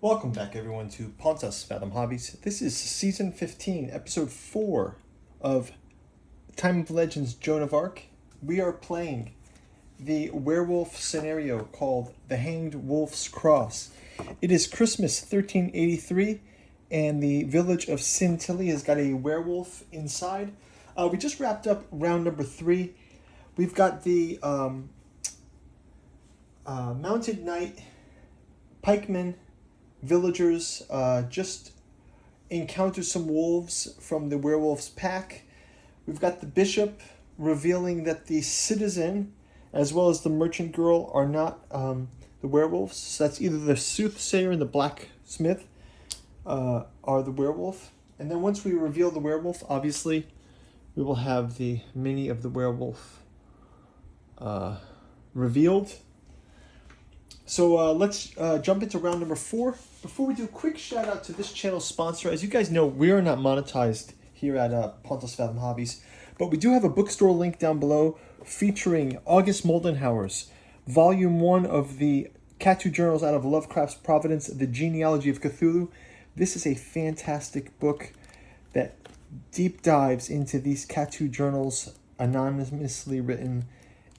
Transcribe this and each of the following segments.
Welcome back, everyone, to Pontos, Fathom Hobbies. This is Season 15, Episode 4 of Time of Legends Joan of Arc. We are playing the werewolf scenario called The Hanged Wolf's Cross. It is Christmas 1383, and the village of Sintilly has got a werewolf inside. We just wrapped up round number 3. We've got the mounted knight, pikemen, villagers just encountered some wolves from the werewolf's pack. We've got the bishop revealing that the citizen as well as the merchant girl are not the werewolves. So that's either the soothsayer and the blacksmith are the werewolf. And then once we reveal the werewolf, obviously we will have the mini of the werewolf revealed. So let's jump into round number 4. Before we do, a quick shout out to this channel's sponsor. As you guys know, we are not monetized here at Pontos Fathom Hobbies, but we do have a bookstore link down below featuring August Moldenhauer's Volume 1 of the Catu Journals out of Lovecraft's Providence, The Genealogy of Cthulhu. This is a fantastic book that deep dives into these Catu Journals, anonymously written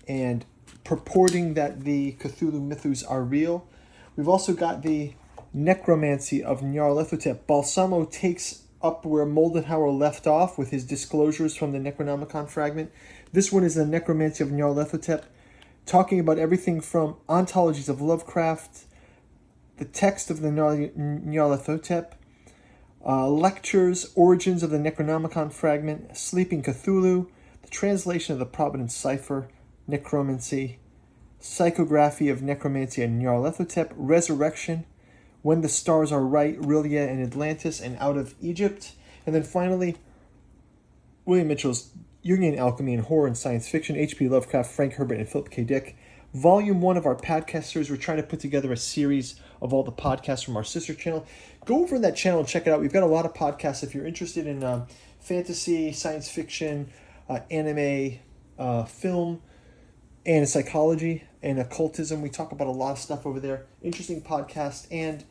and purporting that the Cthulhu mythos are real. We've also got the Necromancy of Nyarlathotep. Balsamo takes up where Moldenhauer left off with his disclosures from the Necronomicon fragment. This one is the Necromancy of Nyarlathotep, talking about everything from ontologies of Lovecraft, the text of the Nyarlathotep, lectures, origins of the Necronomicon fragment, Sleeping Cthulhu, the translation of the Providence cipher, Necromancy, Psychography of Necromancy and Nyarlathotep, Resurrection, When the Stars Are Right, Rillia and Atlantis, and Out of Egypt. And then finally, William Mitchell's Jungian Alchemy and Horror and Science Fiction, H.P. Lovecraft, Frank Herbert, and Philip K. Dick. Volume 1 of our podcast series. We're trying to put together a series of all the podcasts from our sister channel. Go over in that channel and check it out. We've got a lot of podcasts. If you're interested in fantasy, science fiction, anime, film, and psychology and occultism, we talk about a lot of stuff over there. Interesting podcast. And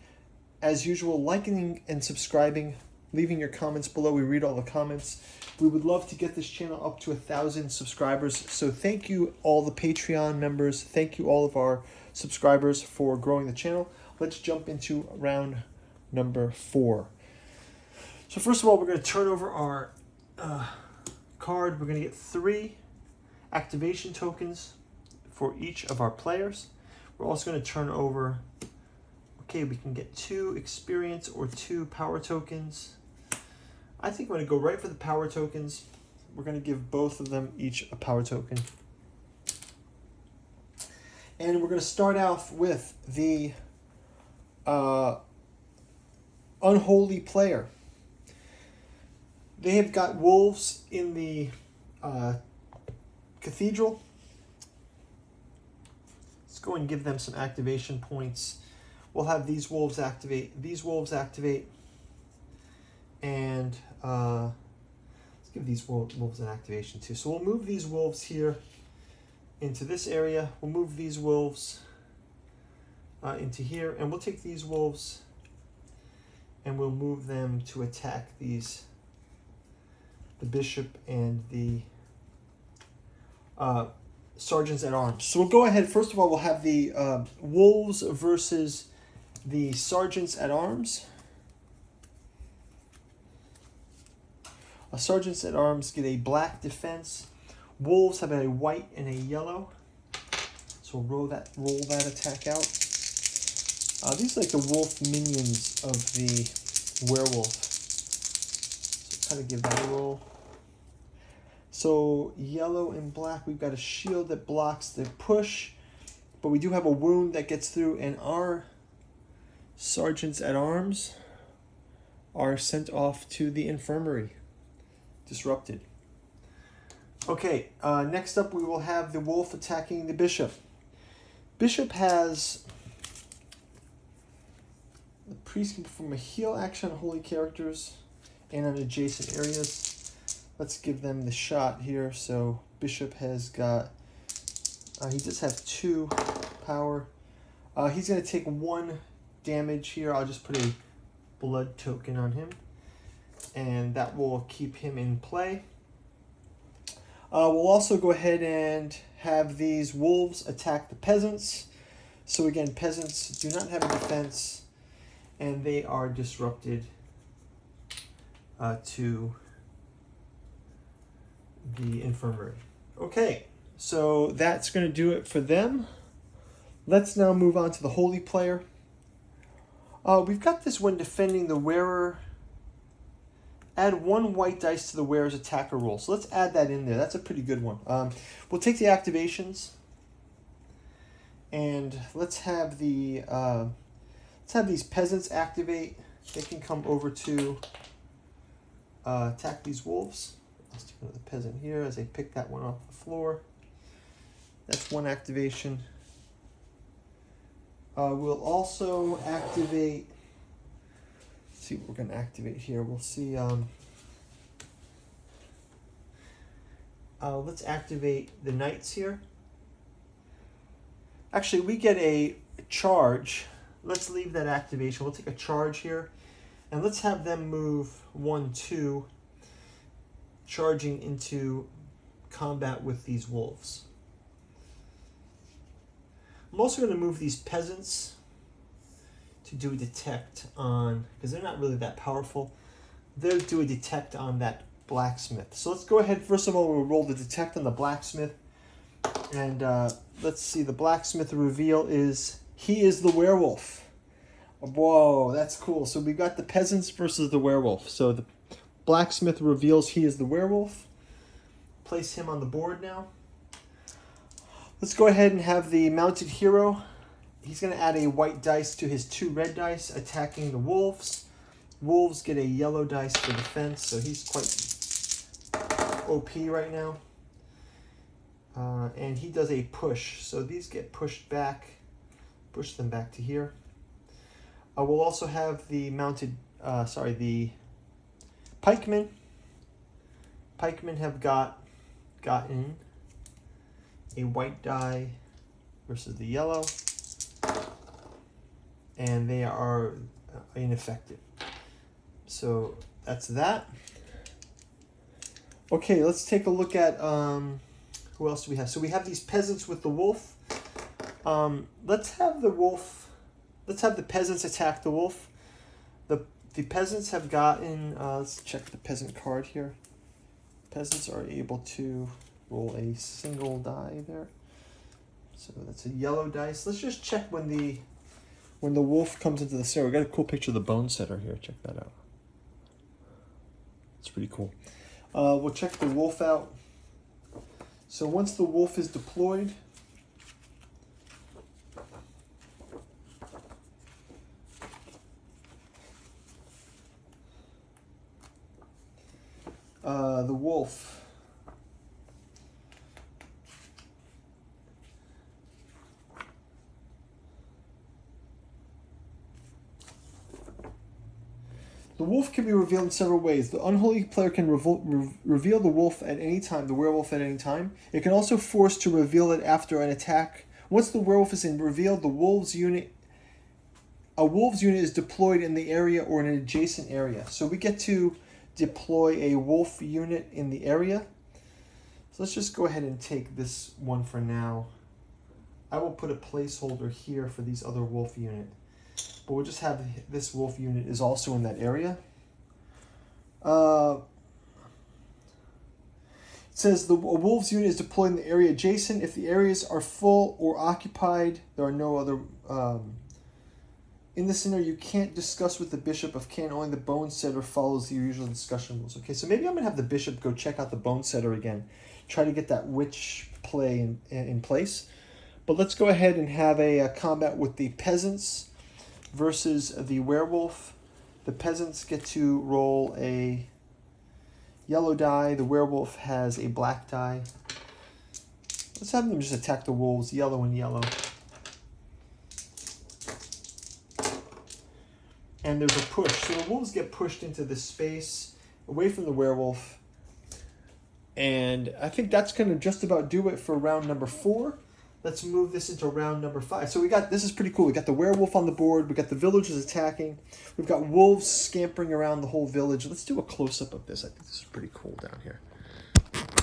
as usual, liking and subscribing, leaving your comments below. We read all the comments. We would love to get this channel up to 1,000 subscribers. So thank you all the Patreon members. Thank you all of our subscribers for growing the channel. Let's jump into round number 4. So first of all, we're going to turn over our card. We're going to get 3 activation tokens for each of our players. We're also going to turn over, we can get 2 experience or 2 power tokens. I think I'm going to go right for the power tokens. We're going to give both of them each a power token. And we're going to start off with the unholy player. They have got wolves in the cathedral. Let's go and give them some activation points. We'll have these wolves activate, and let's give these wolves an activation too. So we'll move these wolves here into this area. We'll move these wolves into here, and we'll take these wolves and we'll move them to attack the bishop and the sergeants at arms. So we'll go ahead. First of all, we'll have the wolves versus the sergeants at arms. Sergeants at arms get a black defense. Wolves have a white and a yellow. So we'll roll that attack out. These are like the wolf minions of the werewolf. So kind of give that a roll. So yellow and black, we've got a shield that blocks the push, but we do have a wound that gets through, and our sergeants at arms are sent off to the infirmary, disrupted. Okay, next up we will have the wolf attacking the bishop. Bishop has the priest can perform a heal action on holy characters and on adjacent areas. Let's give them the shot here. So bishop has got, he does have 2 power. He's going to take 1 damage here. I'll just put a blood token on him, and that will keep him in play. We'll also go ahead and have these wolves attack the peasants. So again, peasants do not have a defense, and they are disrupted to the infirmary. Okay, so that's going to do it for them. Let's now move on to the holy player. We've got this when defending the wearer. Add 1 white dice to the wearer's attacker roll. So let's add that in there. That's a pretty good one. We'll take the activations, and let's have these peasants activate. They can come over to attack these wolves. Let's take another peasant here as I pick that one off the floor. That's 1 activation. We'll also activate. Let's see what we're going to activate here. We'll see. Let's activate the knights here. Actually, we get a charge. Let's leave that activation. We'll take a charge here, and let's have them move 1, 2, charging into combat with these wolves. I'm also going to move these peasants to do a detect on, because they're not really that powerful. They'll do a detect on that blacksmith. So let's go ahead. First of all, we'll roll the detect on the blacksmith. And let's see, the blacksmith reveal is, he is the werewolf. Whoa, that's cool. So we got the peasants versus the werewolf. So the blacksmith reveals he is the werewolf. Place him on the board now. Let's go ahead and have the mounted hero. He's going to add a white dice to his 2 red dice, attacking the wolves. Wolves get a yellow dice for defense, so he's quite OP right now. And he does a push, so these get pushed back. Push them back to here. We'll also have the the pikemen. Pikemen have gotten a white die versus the yellow, and they are ineffective. So that's that. Okay, let's take a look at who else do we have? So we have these peasants with the wolf. Let's have the peasants attack the wolf. The peasants have gotten, let's check the peasant card here. Peasants are able to roll a single die there. So that's a yellow dice. Let's just check when the wolf comes into the center. We got a cool picture of the bone setter here. Check that out. It's pretty cool. We'll check the wolf out. So once the wolf is deployed, the wolf can be revealed in several ways. The unholy player can reveal the wolf at any time, the werewolf at any time. It can also force to reveal it after an attack. Once the werewolf is revealed, a wolves unit is deployed in the area or in an adjacent area. So we get to deploy a wolf unit in the area. So let's just go ahead and take this one for now. I will put a placeholder here for these other wolf unit. But we'll just have this wolf unit is also in that area. It says a wolves unit is deployed in the area adjacent. If the areas are full or occupied, there are no other... in this scenario, you can't discuss with the bishop of canon. Only the bone setter follows the usual discussion rules. Okay, so maybe I'm going to have the bishop go check out the bone setter again. Try to get that witch play in place. But let's go ahead and have a combat with the peasants versus the werewolf. The peasants get to roll a yellow die. The werewolf has a black die. Let's have them just attack the wolves, yellow and yellow. And there's a push. So the wolves get pushed into this space, away from the werewolf. And I think that's going to just about do it for round number 4. Let's move this into round number 5. So this is pretty cool. We got the werewolf on the board. We got the villagers attacking. We've got wolves scampering around the whole village. Let's do a close-up of this. I think this is pretty cool down here.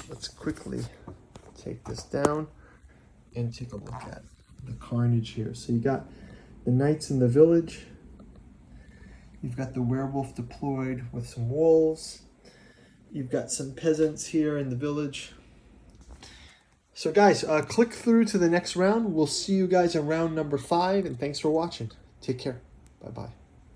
Let's quickly take this down and take a look at the carnage here. So you got the knights in the village. You've got the werewolf deployed with some wolves. You've got some peasants here in the village. So guys, click through to the next round. We'll see you guys in round number 5, and thanks for watching. Take care. Bye-bye.